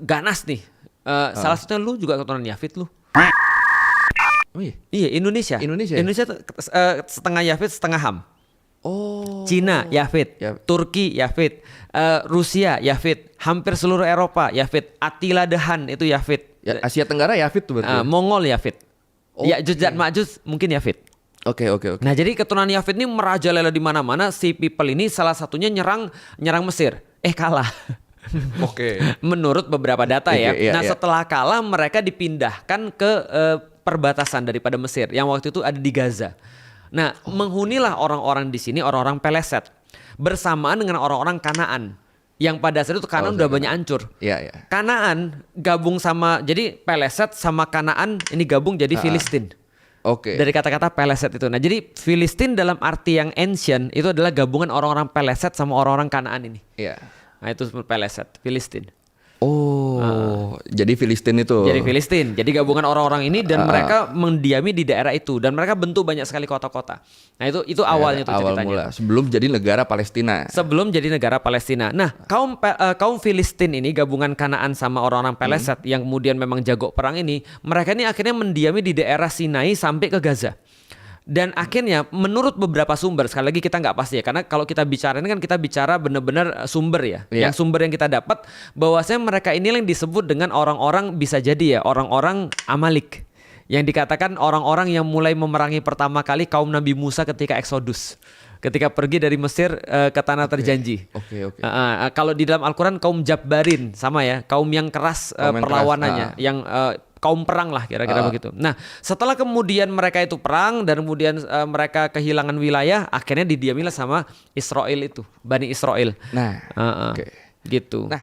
ganas nih. Salah satunya lu juga keturunan Yafid lu. Oh iya. Iya, Indonesia. Indonesia Setengah Yafid, setengah Ham. Oh. Cina Yafid, Turki Yafid, Rusia Yafid, hampir seluruh Eropa Yafid, Attila the Hun itu Yafid. Ya, Asia Tenggara Yafid tuh berarti. Mongol Yafid. Okay. Ya'juj dan Ma'juj mungkin Yafid. Oke. Nah, jadi keturunan Yafid ini merajalela di mana-mana. Si people ini salah satunya nyerang Mesir. Kalah. Oke. Menurut beberapa data ya. Iya, Nah, iya. setelah kalah mereka dipindahkan ke perbatasan daripada Mesir yang waktu itu ada di Gaza. Nah, menghunilah orang-orang di sini, orang-orang Peleset, bersamaan dengan orang-orang Kanaan, yang pada saat itu Kanaan udah banyak hancur. Iya. Kanaan gabung sama, jadi Peleset sama Kanaan ini gabung jadi Filistin. Oke. Dari kata-kata Peleset itu. Nah, jadi Filistin dalam arti yang ancient itu adalah gabungan orang-orang Peleset sama orang-orang Kanaan ini. Iya. Nah, itu Peleset, Filistin. Oh, jadi Filistin itu. Jadi Filistin. Jadi gabungan orang-orang ini dan mereka mendiami di daerah itu dan mereka bentuk banyak sekali kota-kota. Nah, itu awalnya tuh awal ceritanya. mula sebelum jadi negara Palestina. Sebelum jadi negara Palestina. Nah, kaum Filistin ini gabungan Kanaan sama orang-orang Peleset yang kemudian memang jago perang ini, mereka ini akhirnya mendiami di daerah Sinai sampai ke Gaza. Dan akhirnya menurut beberapa sumber, sekali lagi kita nggak pasti ya, karena kalau kita bicara ini kan kita bicara benar-benar sumber ya. Iya. Yang sumber yang kita dapat bahwasanya mereka ini yang disebut dengan orang-orang, bisa jadi ya orang-orang Amalik, yang dikatakan orang-orang yang mulai memerangi pertama kali kaum Nabi Musa ketika Exodus, ketika pergi dari Mesir ke tanah terjanji. Oke. Kalau di dalam Al-Quran kaum Jabbarin sama ya, kaum yang keras perlawanannya, yang kaum perang lah kira-kira begitu. Nah, setelah kemudian mereka itu perang dan kemudian mereka kehilangan wilayah, akhirnya didiamilah sama Israel itu, Bani Israel. Nah, oke. Gitu. Nah,